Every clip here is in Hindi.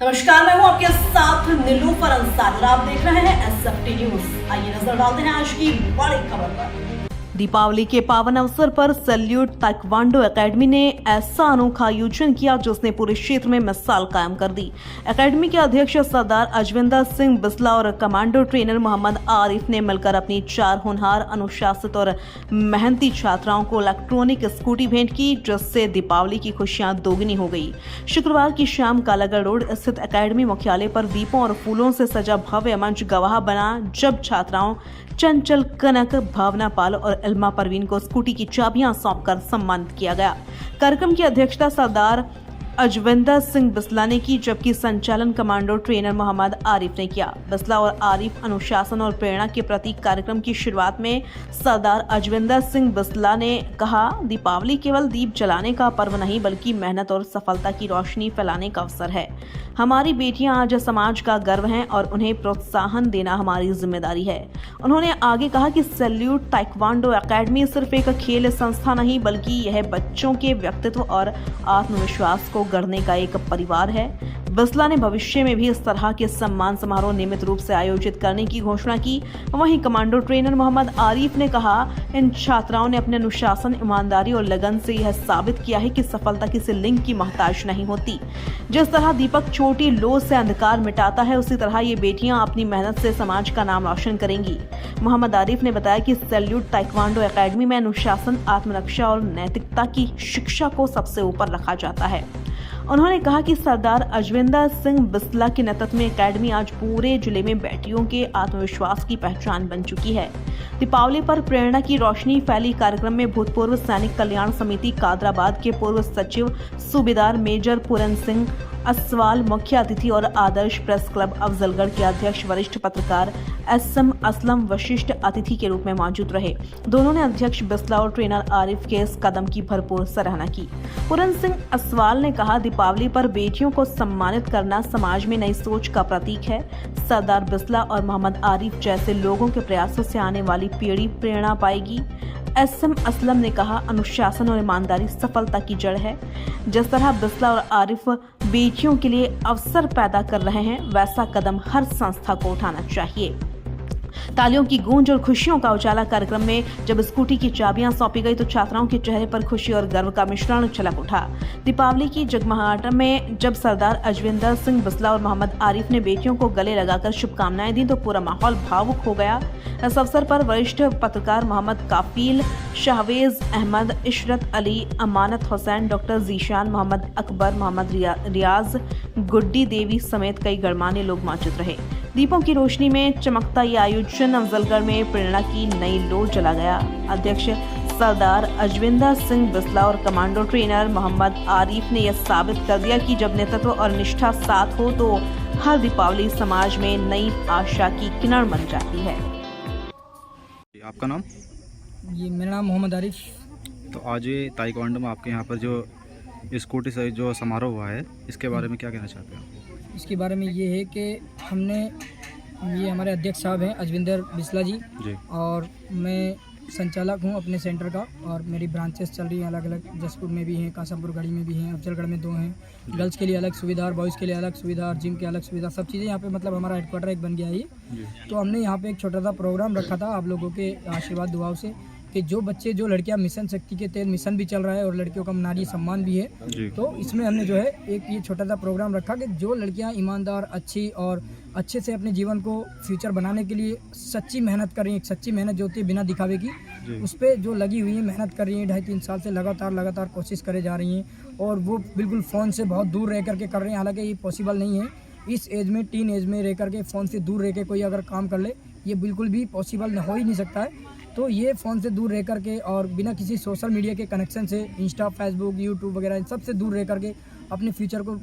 नमस्कार, मैं हूं आपके साथ नीलूफर अंसारी और आप देख रहे हैं एसएफटी न्यूज। आइए नजर डालते हैं आज की बड़ी खबर पर। दीपावली के पावन अवसर पर सैल्यूट ताइक्वांडो एकेडमी ने ऐसा अनोखा आयोजन किया जिसने पूरे क्षेत्र में मिसाल कायम कर दी। एकेडमी के अध्यक्ष सरदार अजविंदर सिंह बिस्ला और कमांडो ट्रेनर मोहम्मद आरिफ ने मिलकर अपनी 4 होनहार, अनुशासित और मेहनती छात्राओं को इलेक्ट्रॉनिक स्कूटी भेंट की, जिससे दीपावली की खुशियां दोगुनी हो गई। शुक्रवार की शाम कालागढ़ रोड स्थित एकेडमी मुख्यालय पर दीपों और फूलों से सजा भव्य मंच गवाह बना, जब छात्राओं चंचल कनक, भावना पाल और इल्मा परवीन को स्कूटी की चाबियां सौंपकर सम्मानित किया गया। कार्यक्रम की अध्यक्षता सरदार अजविंदर सिंह बिस्ला ने की, जबकि संचालन कमांडो ट्रेनर मोहम्मद आरिफ ने किया। बिस्ला और आरिफ अनुशासन और प्रेरणा के प्रतीक। कार्यक्रम की शुरुआत में सरदार अजविंदर सिंह बिस्ला ने कहा, दीपावली केवल दीप जलाने का पर्व नहीं बल्कि मेहनत और सफलता की रोशनी फैलाने का अवसर है। हमारी बेटियां आज समाज का गर्व हैं और उन्हें प्रोत्साहन देना हमारी जिम्मेदारी है। उन्होंने आगे कहा कि सैल्यूट ताइक्वांडो एकेडमी सिर्फ एक खेल संस्था नहीं बल्कि यह बच्चों के व्यक्तित्व और आत्मविश्वास को गढ़ने का एक परिवार है। बिस्ला ने भविष्य में भी इस तरह के सम्मान समारोह नियमित रूप से आयोजित करने की घोषणा की। वहीं कमांडो ट्रेनर मोहम्मद आरिफ ने कहा, इन छात्राओं ने अपने अनुशासन, ईमानदारी और लगन से यह साबित किया है कि सफलता किसी लिंग की मोहताज नहीं होती। जिस तरह दीपक छोटी लो से अंधकार मिटाता है, उसी तरह ये बेटियां अपनी मेहनत से समाज का नाम रोशन करेंगी। मोहम्मद आरिफ ने बताया कि सैल्यूट ताइक्वांडो एकेडमी में अनुशासन, आत्मरक्षा और नैतिकता की शिक्षा को सबसे ऊपर रखा जाता है। उन्होंने कहा कि सरदार अजविंदर सिंह बिस्ला के नेतृत्व में एकेडमी आज पूरे जिले में बेटियों के आत्मविश्वास की पहचान बन चुकी है। दीपावली पर प्रेरणा की रोशनी फैली। कार्यक्रम में भूतपूर्व सैनिक कल्याण समिति कादराबाद के पूर्व सचिव सूबेदार मेजर पूरन सिंह असवाल मुख्य अतिथि और आदर्श प्रेस क्लब अफजलगढ़ के अध्यक्ष वरिष्ठ पत्रकार एसएम असलम वशिष्ठ अतिथि के रूप में मौजूद रहे। दोनों ने अध्यक्ष बिस्ला और ट्रेनर आरिफ के इस कदम की भरपूर सराहना की। पूरन सिंह असवाल ने कहा, दीपावली पर बेटियों को सम्मानित करना समाज में नई सोच का प्रतीक है। सरदार बिस्ला और मोहम्मद आरिफ जैसे लोगों के प्रयासों से आने वाली पीढ़ी प्रेरणा पाएगी। एसएम असलम ने कहा, अनुशासन और ईमानदारी सफलता की जड़ है। जिस तरह बिस्ला और आरिफ बेटियों के लिए अवसर पैदा कर रहे हैं, वैसा कदम हर संस्था को उठाना चाहिए। तालियों की गूंज और खुशियों का उजाला। कार्यक्रम में जब स्कूटी की चाबियां सौंपी गई तो छात्राओं के चेहरे पर खुशी और गर्व का मिश्रण छलक उठा। दीपावली की जगमगाहट में जब सरदार अजविंदर सिंह बिस्ला और मोहम्मद आरिफ ने बेटियों को गले लगाकर शुभकामनाएं दी तो पूरा माहौल भावुक हो गया। इस अवसर पर वरिष्ठ पत्रकार मोहम्मद काफिल, शाहवेज अहमद, इशरत अली, अमानत हुसैन, डॉक्टर जीशान, मोहम्मद अकबर, मोहम्मद रियाज, गुड्डी देवी समेत कई गणमान्य लोग मौजूद रहे। दीपों की रोशनी में चमकता ये आयोजन अफजलगढ़ में प्रेरणा की नई लो जला गया। अध्यक्ष सरदार अजविंदर सिंह बिस्ला और कमांडो ट्रेनर मोहम्मद आरिफ ने यह साबित कर दिया कि जब नेतृत्व और निष्ठा साथ हो तो हर दीपावली समाज में नई आशा की किरण बन जाती है। आपका नाम? ये मेरा नाम मोहम्मद आरिफ। तो आज ये ताइक्वांडो में आपके यहाँ पर जो स्कूटी से जो समारोह हुआ है, इसके बारे में क्या कहना चाहते हैं? इसके बारे में ये है कि ये हमारे अध्यक्ष साहब हैं अजविंदर बिस्ला जी, और मैं संचालक हूँ अपने सेंटर का, और मेरी ब्रांचेस चल रही हैं अलग अलग। जसपुर में भी हैं, कासमपुर गढ़ी में भी हैं, अफजलगढ़ में 2 हैं। गर्ल्स के लिए अलग सुविधा और बॉयज़ के लिए अलग सुविधा और जिम के अलग सुविधा, सब चीज़ें यहाँ पे मतलब हमारा हेडक्वार्टर एक बन गया है ये। तो हमने यहाँ पे एक छोटा सा प्रोग्राम रखा था आप लोगों के आशीर्वाद दुआओं से कि जो बच्चे, जो लड़कियां मिशन शक्ति के तहत मिशन भी चल रहा है और लड़कियों का नारी सम्मान भी है, तो इसमें हमने जो है एक ये छोटा सा प्रोग्राम रखा कि जो लड़कियां ईमानदार, अच्छी और अच्छे से अपने जीवन को फ्यूचर बनाने के लिए सच्ची मेहनत कर रही हैं, एक सच्ची मेहनत जो होती है बिना दिखावे की, उस पर जो लगी हुई है, मेहनत कर रही हैं, 2.5-3 साल से लगातार कोशिश करे जा रही हैं, और वो बिल्कुल फ़ोन से बहुत दूर रह करके कर रही हैं। हालाँकि ये पॉसिबल नहीं है इस एज में, टीन एज में रह करके फ़ोन से दूर रह के कोई अगर काम कर ले, ये बिल्कुल भी पॉसिबल हो ही नहीं सकता है। तो ये फ़ोन से दूर रह करके और बिना किसी सोशल मीडिया के कनेक्शन से, इंस्टा, फेसबुक, यूट्यूब वगैरह इन सब से दूर रह करके अपने फ्यूचर को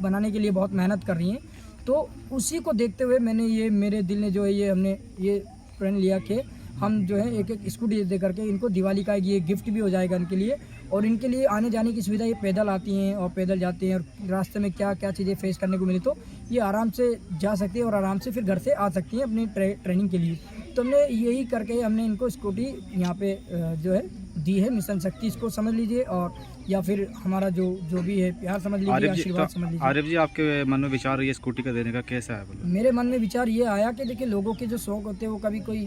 बनाने के लिए बहुत मेहनत कर रही हैं। तो उसी को देखते हुए मैंने ये, मेरे दिल ने जो है ये, हमने ये प्रण लिया कि हम जो है एक स्कूटी दे करके इनको दिवाली का ये गिफ्ट भी हो जाएगा इनके लिए, और इनके लिए आने जाने की सुविधा, ये पैदल आती हैं और पैदल जाते हैं, और रास्ते में क्या क्या चीज़ें फेस करने को मिली तो ये आराम से जा सकती है और आराम से फिर घर से आ सकती हैं अपनी ट्रेनिंग के लिए। तो हमने यही करके हमने इनको स्कूटी यहाँ पे जो है दी है, मिशन शक्ति इसको समझ लीजिए, और या फिर हमारा जो भी है प्यार समझ लीजिए, आरिफ जी, आशीर्वाद समझ लीजिए। आरिफ जी, आपके मन में विचार ये स्कूटी का देने का कैसा है बोलो? मेरे मन में विचार ये आया कि देखिए, लोगों के जो शौक होते हैं वो कभी कोई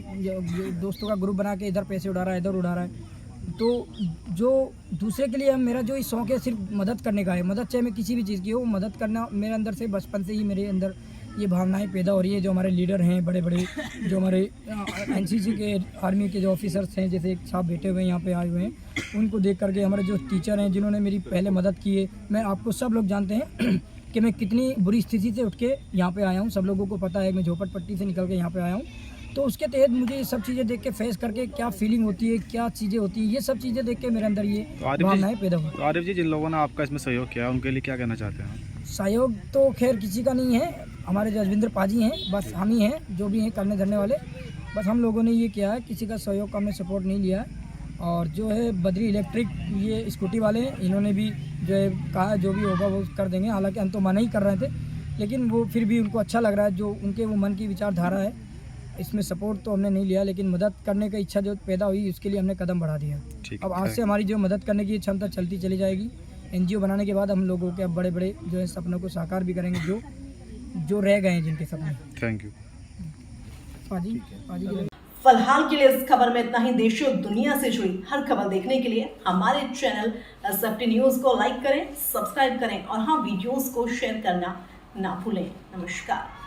दोस्तों का ग्रुप बना के इधर पैसे उड़ा रहा है, इधर उड़ा रहा है, तो जो दूसरे के लिए मेरा जो शौक है सिर्फ मदद करने का है। मदद चाहे मैं किसी भी चीज़ की हो, मदद करना मेरे अंदर से बचपन से ही मेरे अंदर ये भावनाएं पैदा हो रही है। जो हमारे लीडर हैं बड़े बड़े, जो हमारे एनसीसी के आर्मी के जो ऑफिसर्स हैं, जैसे एक साहब बैठे हुए हैं यहाँ पे आए हुए हैं, उनको देख करके हमारे जो टीचर हैं जिन्होंने मेरी पहले मदद की है, मैं आपको सब लोग जानते हैं कि मैं कितनी बुरी स्थिति से उठ के यहाँ पे आया हूँ। सब लोगों को पता है मैं झोपड़पट्टी से निकल के यहाँ पे आया हूँ। तो उसके तहत मुझे ये सब चीज़ें देख के फेस करके क्या फीलिंग होती है, क्या चीज़ें होती हैं, ये सब चीज़ें देख के मेरे अंदर ये भावनाएं पैदा हुई। तो आरिफ जी, जिन लोगों ने आपका इसमें सहयोग किया उनके लिए क्या कहना चाहते हैं? सहयोग तो खैर किसी का नहीं है, हमारे जो अजविंदर पाजी हैं बस हम ही हैं जो भी हैं करने धरने वाले। बस हम लोगों ने ये किया है, किसी का सहयोग का हमने सपोर्ट नहीं लिया है। और जो है बद्री इलेक्ट्रिक ये स्कूटी वाले हैं, इन्होंने भी जो है कहा जो भी होगा वो कर देंगे। हालांकि हम तो मना ही कर रहे थे, लेकिन वो फिर भी उनको अच्छा लग रहा है, जो उनके वो मन की विचारधारा है, इसमें सपोर्ट तो हमने नहीं लिया, लेकिन मदद करने की इच्छा जो पैदा हुई उसके लिए हमने कदम बढ़ा दिया। अब आज से हमारी जो मदद करने की क्षमता चलती चली जाएगी। एनजीओ बनाने के बाद हम लोगों के अब बड़े बड़े जो है सपनों को साकार भी करेंगे, जो रह गए हैं जिनके सपने। थैंक यू पाजी फिलहाल के लिए इस खबर में इतना ही। देश और दुनिया से जुड़ी हर खबर देखने के लिए हमारे चैनल SFT न्यूज को लाइक करें, सब्सक्राइब करें और हाँ, वीडियोस को शेयर करना ना भूलें। नमस्कार।